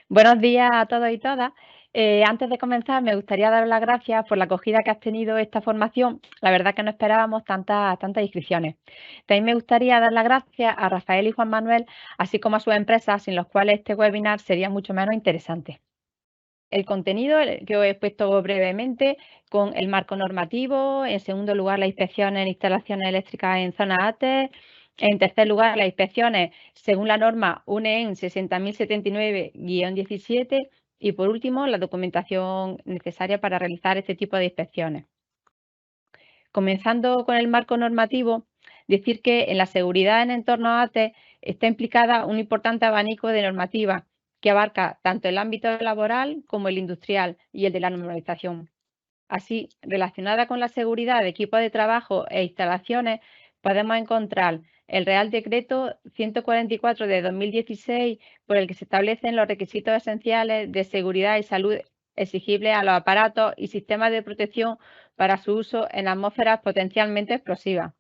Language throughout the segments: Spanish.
Buenos días a todos y todas. Antes de comenzar, me gustaría dar las gracias por la acogida que has tenido esta formación. La verdad que no esperábamos tantas inscripciones. También me gustaría dar las gracias a Rafael y Juan Manuel, así como a sus empresas, sin los cuales este webinar sería mucho menos interesante. El contenido que os he expuesto brevemente con el marco normativo, en segundo lugar las inspecciones en instalaciones eléctricas en zonas ATE, en tercer lugar las inspecciones según la norma UNEEN 60.079-17 y por último la documentación necesaria para realizar este tipo de inspecciones. Comenzando con el marco normativo, decir que en la seguridad en entornos ATE está implicada un importante abanico de normativas que abarca tanto el ámbito laboral como el industrial y el de la normalización. Así, relacionada con la seguridad de equipos de trabajo e instalaciones, podemos encontrar el Real Decreto 144 de 2016, por el que se establecen los requisitos esenciales de seguridad y salud exigibles a los aparatos y sistemas de protección para su uso en atmósferas potencialmente explosivas.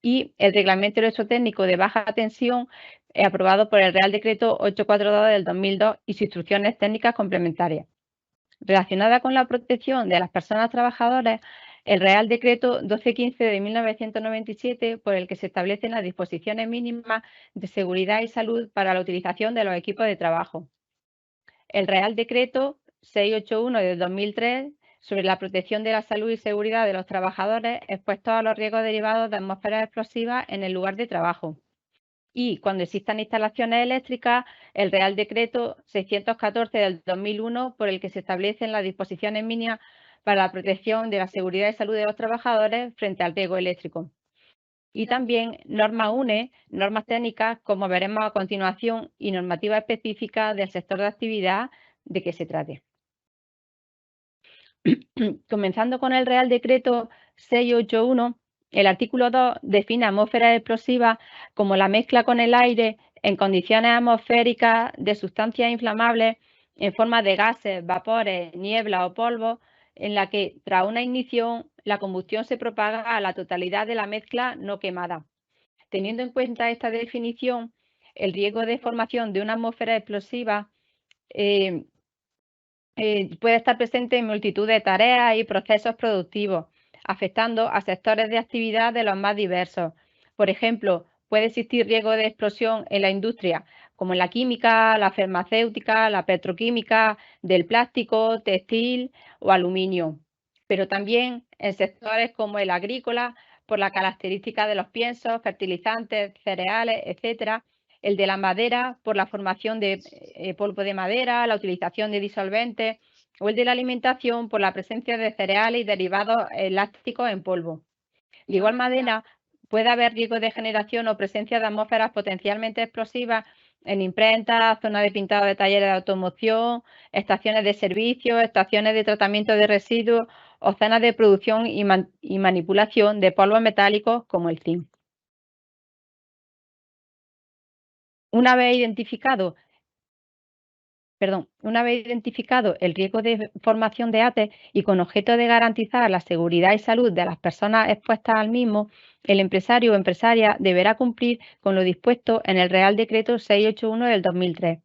Y el Reglamento Electrotécnico de baja tensión, aprobado por el Real Decreto 842 del 2002 y sus instrucciones técnicas complementarias. Relacionada con la protección de las personas trabajadoras, el Real Decreto 1215 de 1997, por el que se establecen las disposiciones mínimas de seguridad y salud para la utilización de los equipos de trabajo. El Real Decreto 681 de 2003 sobre la protección de la salud y seguridad de los trabajadores expuestos a los riesgos derivados de atmósferas explosivas en el lugar de trabajo. Y cuando existan instalaciones eléctricas, el Real Decreto 614 del 2001, por el que se establecen las disposiciones mínimas para la protección de la seguridad y salud de los trabajadores frente al riesgo eléctrico. Y también normas UNE, normas técnicas, como veremos a continuación, y normativas específicas del sector de actividad de que se trate. Comenzando con el Real Decreto 681, el artículo 2 define atmósferas explosivas como la mezcla con el aire en condiciones atmosféricas de sustancias inflamables en forma de gases, vapores, niebla o polvo, en la que tras una ignición la combustión se propaga a la totalidad de la mezcla no quemada. Teniendo en cuenta esta definición, el riesgo de formación de una atmósfera explosiva eh, puede estar presente en multitud de tareas y procesos productivos, afectando a sectores de actividad de los más diversos. Por ejemplo, puede existir riesgo de explosión en la industria, como en la química, la farmacéutica, la petroquímica, del plástico, textil o aluminio, pero también en sectores como el agrícola, por la característica de los piensos, fertilizantes, cereales, etcétera, el de la madera por la formación de polvo de madera, la utilización de disolventes, o el de la alimentación por la presencia de cereales y derivados lácticos en polvo. De igual manera, puede haber riesgo de generación o presencia de atmósferas potencialmente explosivas en imprentas, zonas de pintado de talleres de automoción, estaciones de servicio, estaciones de tratamiento de residuos o zonas de producción y manipulación de polvos metálicos como el zinc. Una vez identificado el riesgo de formación de ATE y con objeto de garantizar la seguridad y salud de las personas expuestas al mismo, el empresario o empresaria deberá cumplir con lo dispuesto en el Real Decreto 681 del 2003.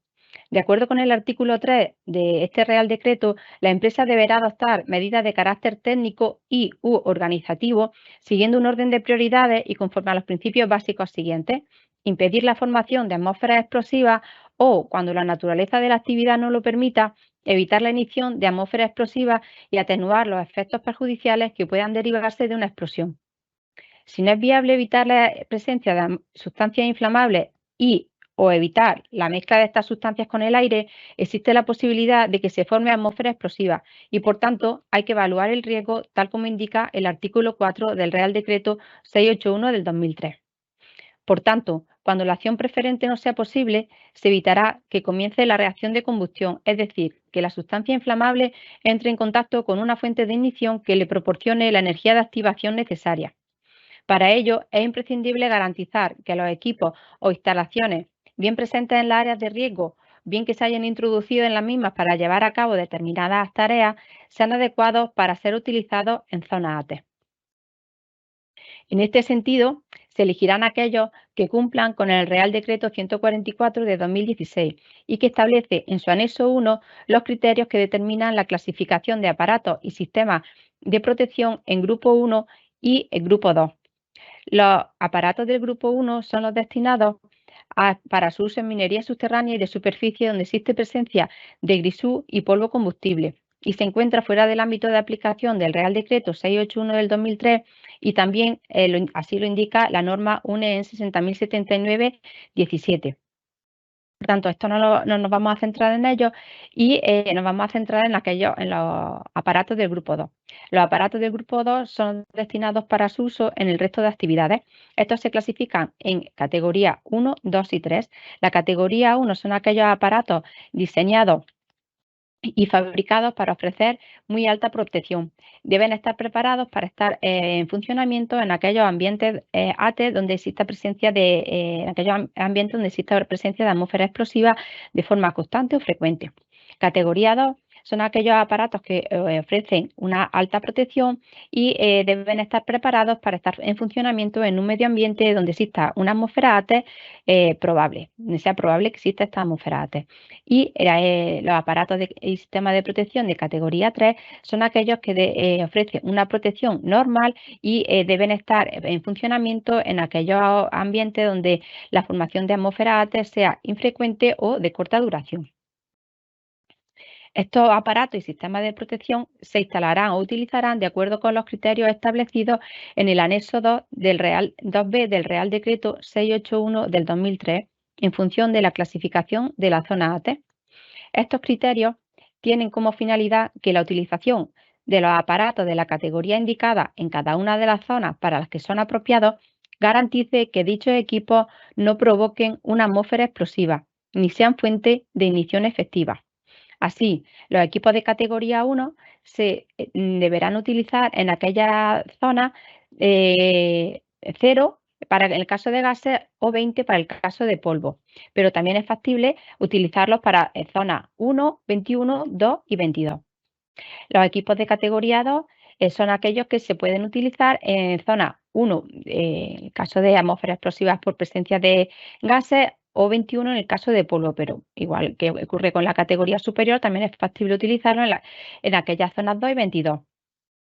De acuerdo con el artículo 3 de este Real Decreto, la empresa deberá adoptar medidas de carácter técnico y/u organizativo, siguiendo un orden de prioridades y conforme a los principios básicos siguientes: impedir la formación de atmósferas explosivas o, cuando la naturaleza de la actividad no lo permita, evitar la emisión de atmósferas explosivas y atenuar los efectos perjudiciales que puedan derivarse de una explosión. Si no es viable evitar la presencia de sustancias inflamables y o evitar la mezcla de estas sustancias con el aire, existe la posibilidad de que se forme atmósfera explosiva y, por tanto, hay que evaluar el riesgo tal como indica el artículo 4 del Real Decreto 681 del 2003. Por tanto, cuando la acción preferente no sea posible, se evitará que comience la reacción de combustión, es decir, que la sustancia inflamable entre en contacto con una fuente de ignición que le proporcione la energía de activación necesaria. Para ello, es imprescindible garantizar que los equipos o instalaciones bien presentes en las áreas de riesgo, bien que se hayan introducido en las mismas para llevar a cabo determinadas tareas, sean adecuados para ser utilizados en zonas ATE. En este sentido, Se elegirán aquellos que cumplan con el Real Decreto 144 de 2016 y que establece en su anexo 1 los criterios que determinan la clasificación de aparatos y sistemas de protección en grupo 1 y en grupo 2. Los aparatos del grupo 1 son los destinados para su uso en minería subterránea y de superficie donde existe presencia de grisú y polvo combustible y se encuentra fuera del ámbito de aplicación del Real Decreto 681 del 2003 y también así lo indica la norma UNE en 60.079-17. Por tanto, esto no nos vamos a centrar en ello y nos vamos a centrar en los aparatos del grupo 2. Los aparatos del grupo 2 son destinados para su uso en el resto de actividades. Estos se clasifican en categoría 1, 2 y 3. La categoría 1 son aquellos aparatos diseñados y fabricados para ofrecer muy alta protección. Deben estar preparados para estar en funcionamiento en aquellos ambientes ATE donde exista presencia en aquellos ambientes donde exista presencia de atmósfera explosiva de forma constante o frecuente. Categoría 2 son aquellos aparatos que ofrecen una alta protección y deben estar preparados para estar en funcionamiento en un medio ambiente donde exista una atmósfera ATE probable, donde sea probable que exista esta atmósfera ATE. Y los aparatos y sistemas de protección de categoría 3 son aquellos que ofrecen una protección normal y deben estar en funcionamiento en aquellos ambientes donde la formación de atmósfera ATE sea infrecuente o de corta duración. Estos aparatos y sistemas de protección se instalarán o utilizarán de acuerdo con los criterios establecidos en el anexo 2B del Real Decreto 681 del 2003 en función de la clasificación de la zona ATE. Estos criterios tienen como finalidad que la utilización de los aparatos de la categoría indicada en cada una de las zonas para las que son apropiados garantice que dichos equipos no provoquen una atmósfera explosiva ni sean fuente de ignición efectiva. Así, los equipos de categoría 1 se deberán utilizar en aquellas zonas 0 para el caso de gases o 20 para el caso de polvo, pero también es factible utilizarlos para zonas 1, 21, 2 y 22. Los equipos de categoría 2 son aquellos que se pueden utilizar en zona 1, en el caso de atmósferas explosivas por presencia de gases, o 21 en el caso de polvo, pero igual que ocurre con la categoría superior, también es factible utilizarlo en aquellas zonas 2 y 22.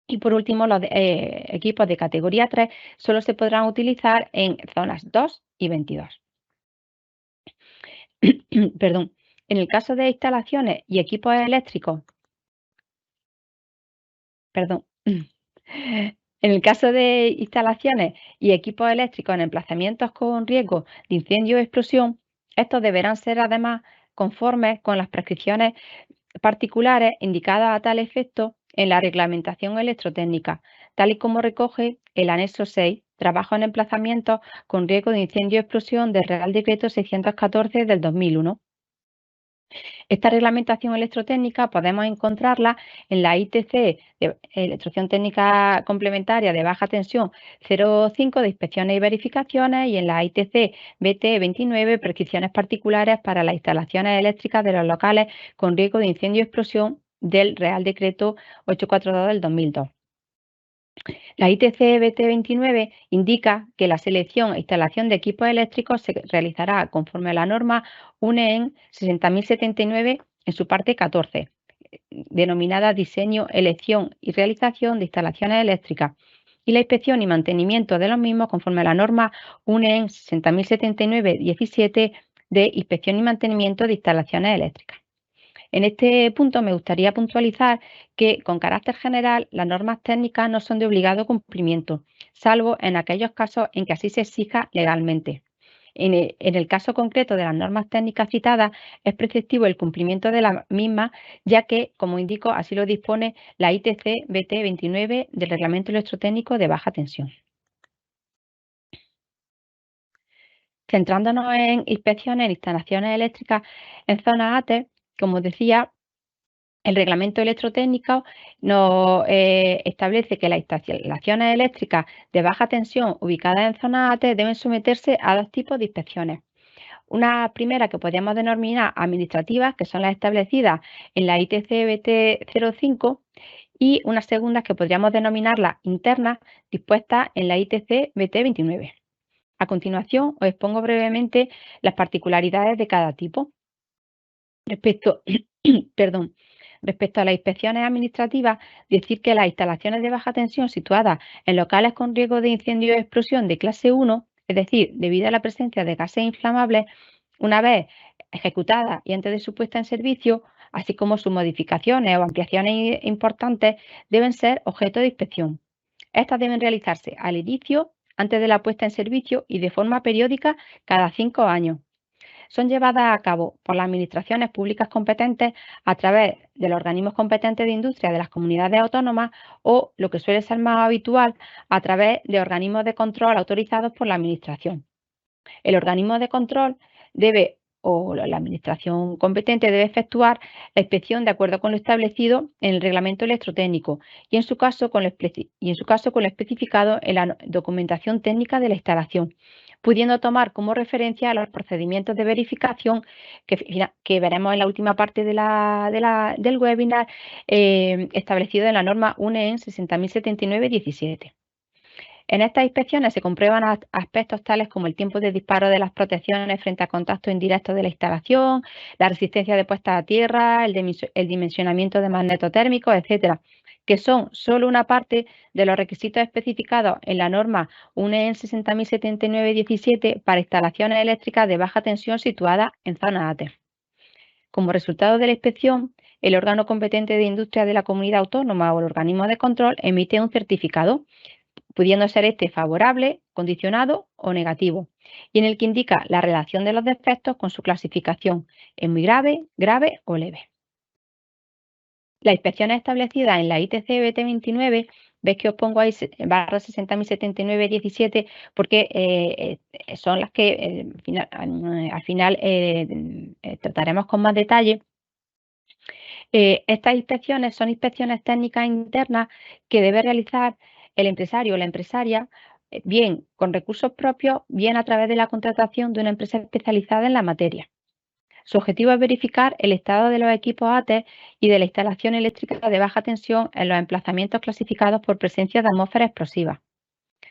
Y por último, los equipos de categoría 3 solo se podrán utilizar en zonas 2 y 22. Perdón. En el caso de instalaciones y equipos eléctricos, perdón. En el caso de instalaciones y equipos eléctricos en emplazamientos con riesgo de incendio o explosión, estos deberán ser además conformes con las prescripciones particulares indicadas a tal efecto en la reglamentación electrotécnica, tal y como recoge el anexo 6, trabajo en emplazamientos con riesgo de incendio o explosión del Real Decreto 614 del 2001. Esta reglamentación electrotécnica podemos encontrarla en la ITC, Instrucción Técnica Complementaria de Baja Tensión 05 de Inspecciones y Verificaciones, y en la ITC BT 29, Prescripciones Particulares para las instalaciones eléctricas de los locales con riesgo de incendio y explosión del Real Decreto 842 del 2002. La ITC BT 29 indica que la selección e instalación de equipos eléctricos se realizará conforme a la norma UNE 60.079 en su parte 14, denominada Diseño, Elección y Realización de Instalaciones Eléctricas, y la inspección y mantenimiento de los mismos conforme a la norma UNE 60.079-17 de Inspección y Mantenimiento de Instalaciones Eléctricas. En este punto me gustaría puntualizar que, con carácter general, las normas técnicas no son de obligado cumplimiento, salvo en aquellos casos en que así se exija legalmente. En el caso concreto de las normas técnicas citadas, es preceptivo el cumplimiento de las mismas, ya que, como indico, así lo dispone la ITC BT 29 del Reglamento Electrotécnico de Baja Tensión. Centrándonos en inspecciones en instalaciones eléctricas en zonas ATE, como decía, el reglamento electrotécnico nos establece que las instalaciones eléctricas de baja tensión ubicadas en zonas ATE deben someterse a dos tipos de inspecciones. Una primera que podríamos denominar administrativas, que son las establecidas en la ITC BT 05, y unas segundas que podríamos denominarlas internas, dispuestas en la ITC BT 29. A continuación, os expongo brevemente las particularidades de cada tipo. Respecto, perdón, respecto a las inspecciones administrativas, decir que las instalaciones de baja tensión situadas en locales con riesgo de incendio o explosión de clase 1, es decir, debido a la presencia de gases inflamables, una vez ejecutada y antes de su puesta en servicio, así como sus modificaciones o ampliaciones importantes, deben ser objeto de inspección. Estas deben realizarse al inicio, antes de la puesta en servicio y de forma periódica cada 5 años. Son llevadas a cabo por las administraciones públicas competentes a través de los organismos competentes de industria de las comunidades autónomas o, lo que suele ser más habitual, a través de organismos de control autorizados por la Administración. El organismo de control debe o la administración competente debe efectuar la inspección de acuerdo con lo establecido en el reglamento electrotécnico y en su caso con lo especificado en la documentación técnica de la instalación, pudiendo tomar como referencia los procedimientos de verificación que veremos en la última parte del webinar, establecido en la norma UNEN 60.079-17. En estas inspecciones se comprueban aspectos tales como el tiempo de disparo de las protecciones frente a contacto indirecto de la instalación, la resistencia de puesta a tierra, el dimensionamiento de magnetotérmicos, etcétera, que son solo una parte de los requisitos especificados en la norma UNEN 60.079-17 para instalaciones eléctricas de baja tensión situadas en zonas ATE. Como resultado de la inspección, el órgano competente de industria de la comunidad autónoma o el organismo de control emite un certificado, pudiendo ser este favorable, condicionado o negativo, y en el que indica la relación de los defectos con su clasificación en muy grave, grave o leve. Las inspecciones establecidas en la ITC BT29, veis que os pongo ahí barra 60.079-17 porque son las que al final trataremos con más detalle. Estas inspecciones son inspecciones técnicas internas que debe realizar el empresario o la empresaria, bien con recursos propios, bien a través de la contratación de una empresa especializada en la materia. Su objetivo es verificar el estado de los equipos ATE y de la instalación eléctrica de baja tensión en los emplazamientos clasificados por presencia de atmósfera explosiva.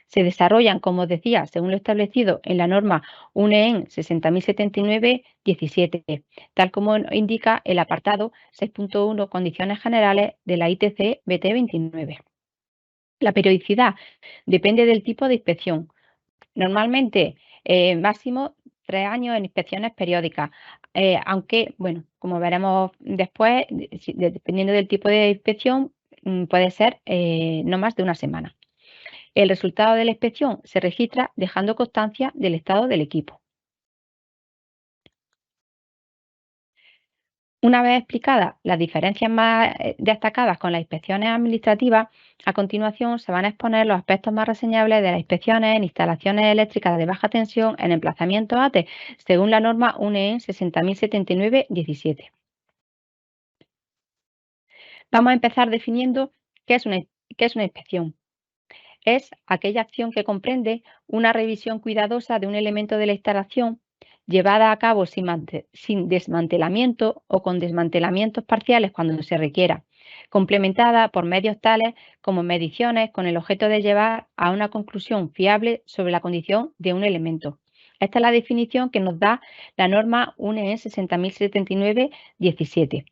Se desarrollan, como os decía, según lo establecido en la norma UNEN 60.079-17, tal como indica el apartado 6.1 Condiciones Generales de la ITC BT29. La periodicidad depende del tipo de inspección. Normalmente, máximo 3 años en inspecciones periódicas, aunque, bueno, como veremos después, dependiendo del tipo de inspección, puede ser no más de una semana. El resultado de la inspección se registra dejando constancia del estado del equipo. Una vez explicadas las diferencias más destacadas con las inspecciones administrativas, a continuación se van a exponer los aspectos más reseñables de las inspecciones en instalaciones eléctricas de baja tensión en emplazamientos ATE, según la norma UNEN 60.079-17. Vamos a empezar definiendo qué es una inspección. Es aquella acción que comprende una revisión cuidadosa de un elemento de la instalación llevada a cabo sin desmantelamiento o con desmantelamientos parciales cuando se requiera, complementada por medios tales como mediciones con el objeto de llevar a una conclusión fiable sobre la condición de un elemento. Esta es la definición que nos da la norma UNE 60.079-17.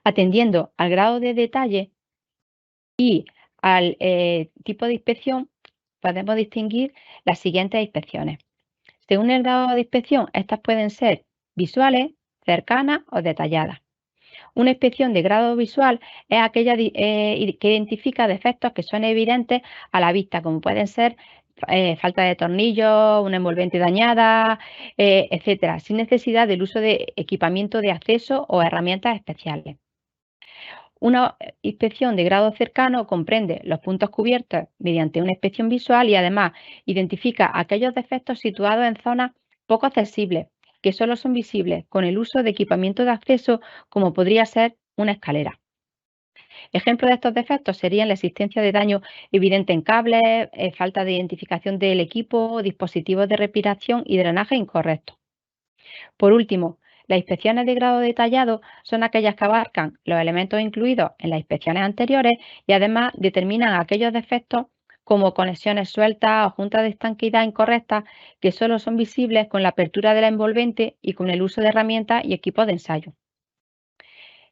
Atendiendo al grado de detalle y al tipo de inspección, podemos distinguir las siguientes inspecciones. Según el grado de inspección, estas pueden ser visuales, cercanas o detalladas. Una inspección de grado visual es aquella que identifica defectos que son evidentes a la vista, como pueden ser falta de tornillos, una envolvente dañada, etcétera, sin necesidad del uso de equipamiento de acceso o herramientas especiales. Una inspección de grado cercano comprende los puntos cubiertos mediante una inspección visual y además identifica aquellos defectos situados en zonas poco accesibles que solo son visibles con el uso de equipamiento de acceso como podría ser una escalera. Ejemplos de estos defectos serían la existencia de daño evidente en cables, falta de identificación del equipo, dispositivos de respiración y drenaje incorrectos. Por último, las inspecciones de grado detallado son aquellas que abarcan los elementos incluidos en las inspecciones anteriores y además determinan aquellos defectos como conexiones sueltas o juntas de estanqueidad incorrectas que solo son visibles con la apertura de la envolvente y con el uso de herramientas y equipos de ensayo.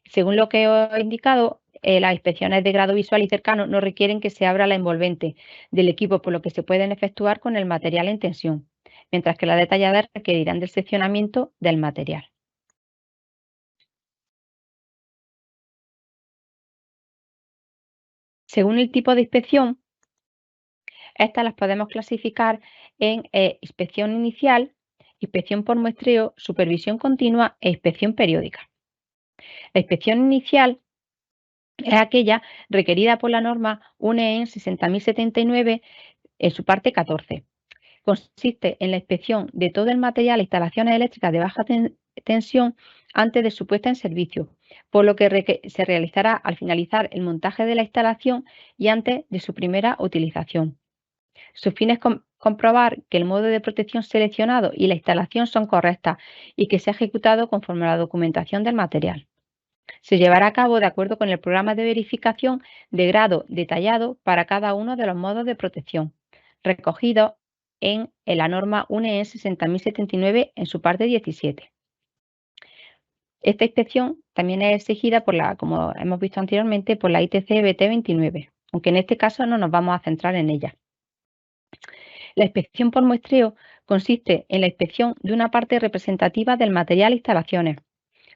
Según lo que os he indicado, las inspecciones de grado visual y cercano no requieren que se abra la envolvente del equipo, por lo que se pueden efectuar con el material en tensión, mientras que las detalladas requerirán del seccionamiento del material. Según el tipo de inspección, estas las podemos clasificar en inspección inicial, inspección por muestreo, supervisión continua e inspección periódica. La inspección inicial es aquella requerida por la norma UNE 60079 en su parte 14. Consiste en la inspección de todo el material e instalaciones eléctricas de baja tensión antes de su puesta en servicio, por lo que se realizará al finalizar el montaje de la instalación y antes de su primera utilización. Su fin es comprobar que el modo de protección seleccionado y la instalación son correctas y que se ha ejecutado conforme a la documentación del material. Se llevará a cabo de acuerdo con el programa de verificación de grado detallado para cada uno de los modos de protección, recogidos en la norma UNE 60079 en su parte 17. Esta inspección también es exigida como hemos visto anteriormente, por la ITC BT 29, aunque en este caso no nos vamos a centrar en ella. La inspección por muestreo consiste en la inspección de una parte representativa del material e instalaciones.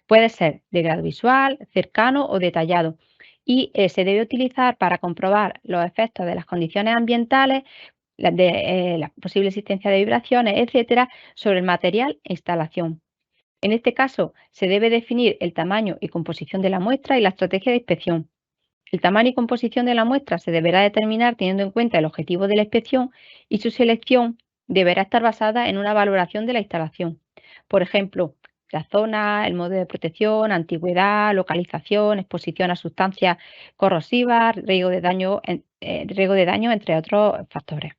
Puede ser de grado visual, cercano o detallado y se debe utilizar para comprobar los efectos de las condiciones ambientales, la posible existencia de vibraciones, etcétera, sobre el material e instalación. En este caso, se debe definir el tamaño y composición de la muestra y la estrategia de inspección. El tamaño y composición de la muestra se deberá determinar teniendo en cuenta el objetivo de la inspección y su selección deberá estar basada en una valoración de la instalación. Por ejemplo, la zona, el modo de protección, antigüedad, localización, exposición a sustancias corrosivas, riesgo de daño, entre otros factores.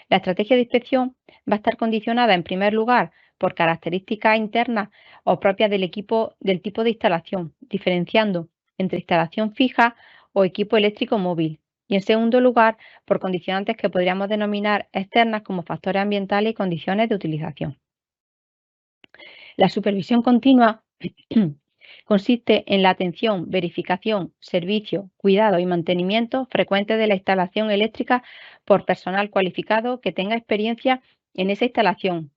La estrategia de inspección va a estar condicionada, en primer lugar, por características internas o propias del equipo del tipo de instalación, diferenciando entre instalación fija o equipo eléctrico móvil. Y en segundo lugar, por condicionantes que podríamos denominar externas como factores ambientales y condiciones de utilización. La supervisión continua consiste en la atención, verificación, servicio, cuidado y mantenimiento frecuente de la instalación eléctrica por personal cualificado que tenga experiencia en esa instalación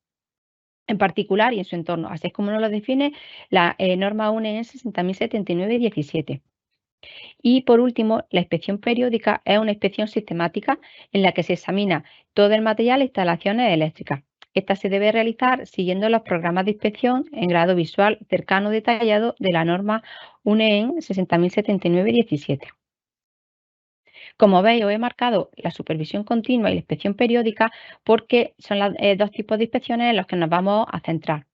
en particular y en su entorno, así es como nos lo define la norma UNE 60079-17. Y por último, la inspección periódica es una inspección sistemática en la que se examina todo el material e instalaciones eléctricas. Esta se debe realizar siguiendo los programas de inspección en grado visual cercano detallado de la norma UNE 60079-17. Como veis, os he marcado la supervisión continua y la inspección periódica porque son los dos tipos de inspecciones en los que nos vamos a centrar.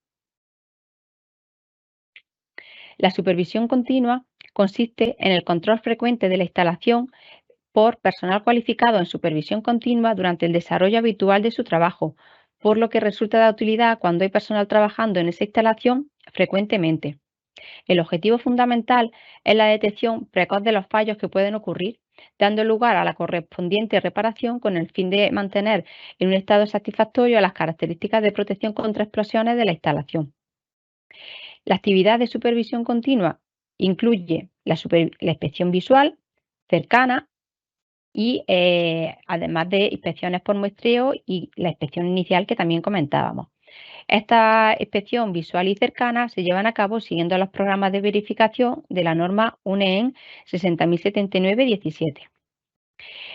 La supervisión continua consiste en el control frecuente de la instalación por personal cualificado en supervisión continua durante el desarrollo habitual de su trabajo, por lo que resulta de utilidad cuando hay personal trabajando en esa instalación frecuentemente. El objetivo fundamental es la detección precoz de los fallos que pueden ocurrir, dando lugar a la correspondiente reparación con el fin de mantener en un estado satisfactorio las características de protección contra explosiones de la instalación. La actividad de supervisión continua incluye la inspección visual cercana y además de inspecciones por muestreo y la inspección inicial que también comentábamos. Esta inspección visual y cercana se llevan a cabo siguiendo los programas de verificación de la norma UNE 60079-17.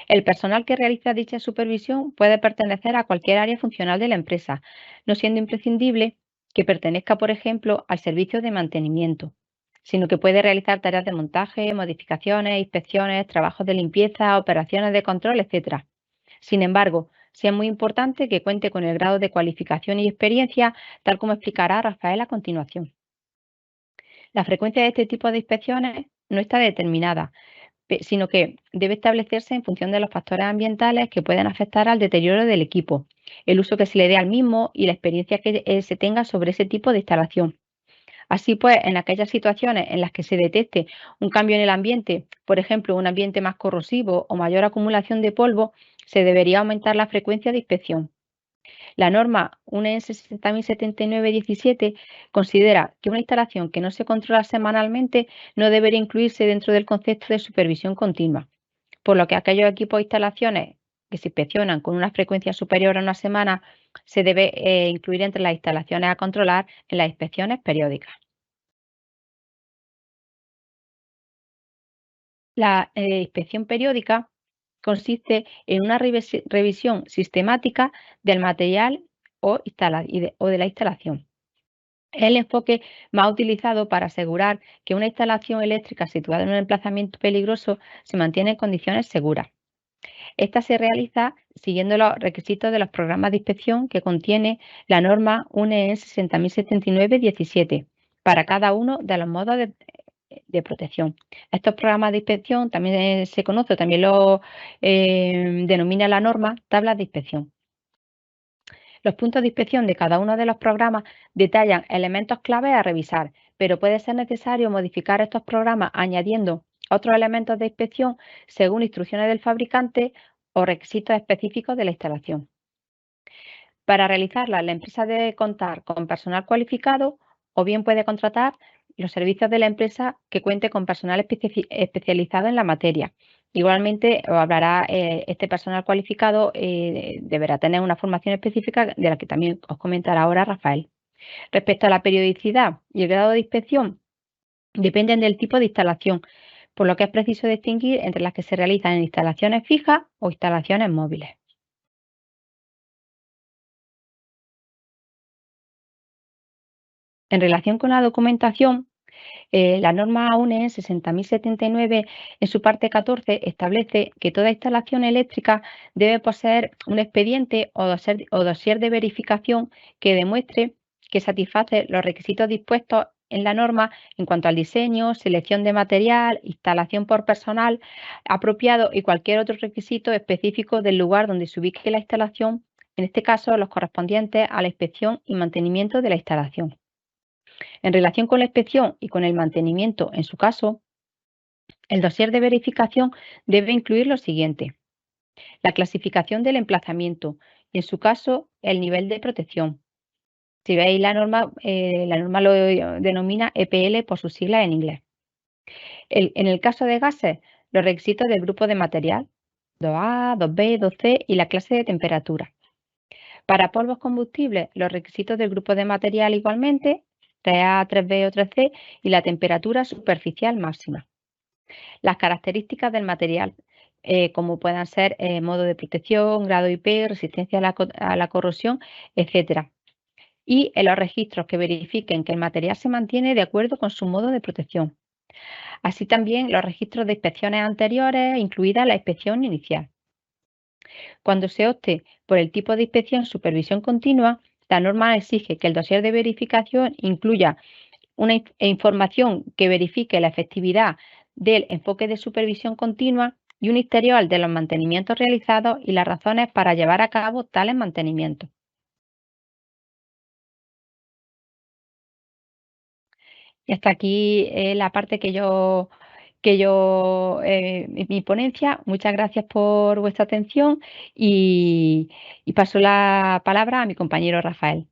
El personal que realiza dicha supervisión puede pertenecer a cualquier área funcional de la empresa, no siendo imprescindible que pertenezca, por ejemplo, al servicio de mantenimiento, sino que puede realizar tareas de montaje, modificaciones, inspecciones, trabajos de limpieza, operaciones de control, etc. Sin embargo, sí es muy importante que cuente con el grado de cualificación y experiencia, tal como explicará Rafael a continuación. La frecuencia de este tipo de inspecciones no está determinada, sino que debe establecerse en función de los factores ambientales que pueden afectar al deterioro del equipo, el uso que se le dé al mismo y la experiencia que se tenga sobre ese tipo de instalación. Así pues, en aquellas situaciones en las que se detecte un cambio en el ambiente, por ejemplo, un ambiente más corrosivo o mayor acumulación de polvo, se debería aumentar la frecuencia de inspección. La norma UNES 60079-17 considera que una instalación que no se controla semanalmente no debería incluirse dentro del concepto de supervisión continua, por lo que aquellos equipos e instalaciones que se inspeccionan con una frecuencia superior a una semana se debe incluir entre las instalaciones a controlar en las inspecciones periódicas. La inspección periódica consiste en una revisión sistemática del material o de la instalación. Es el enfoque más utilizado para asegurar que una instalación eléctrica situada en un emplazamiento peligroso se mantiene en condiciones seguras. Esta se realiza siguiendo los requisitos de los programas de inspección que contiene la norma UNE 60079-17 para cada uno de los modos de protección. Estos programas de inspección también se conoce, también lo denomina la norma tablas de inspección. Los puntos de inspección de cada uno de los programas detallan elementos clave a revisar, pero puede ser necesario modificar estos programas añadiendo otros elementos de inspección según instrucciones del fabricante o requisitos específicos de la instalación. Para realizarla, la empresa debe contar con personal cualificado o bien puede contratar los servicios de la empresa que cuente con personal especializado en la materia. Igualmente, os hablará este personal cualificado, deberá tener una formación específica de la que también os comentará ahora Rafael. Respecto a la periodicidad y el grado de inspección, dependen del tipo de instalación, por lo que es preciso distinguir entre las que se realizan en instalaciones fijas o instalaciones móviles. En relación con la documentación, la norma UNE 60079 en su parte 14 establece que toda instalación eléctrica debe poseer un expediente o dossier de verificación que demuestre que satisface los requisitos dispuestos en la norma en cuanto al diseño, selección de material, instalación por personal apropiado y cualquier otro requisito específico del lugar donde se ubique la instalación, en este caso los correspondientes a la inspección y mantenimiento de la instalación. En relación con la inspección y con el mantenimiento, en su caso, el dossier de verificación debe incluir lo siguiente: la clasificación del emplazamiento y, en su caso, el nivel de protección. Si veis la norma lo denomina EPL por sus siglas en inglés. En el caso de gases, los requisitos del grupo de material, 2A, 2B, 2C y la clase de temperatura. Para polvos combustibles, los requisitos del grupo de material igualmente, 3A, 3B o 3C y la temperatura superficial máxima. Las características del material, como puedan ser modo de protección, grado IP, resistencia a la corrosión, etcétera. Y en los registros que verifiquen que el material se mantiene de acuerdo con su modo de protección. Así también los registros de inspecciones anteriores, incluida la inspección inicial. Cuando se opte por el tipo de inspección supervisión continua, la norma exige que el dossier de verificación incluya una información que verifique la efectividad del enfoque de supervisión continua y un historial de los mantenimientos realizados y las razones para llevar a cabo tales mantenimientos. Y hasta aquí la parte mi ponencia. Muchas gracias por vuestra atención y paso la palabra a mi compañero Rafael.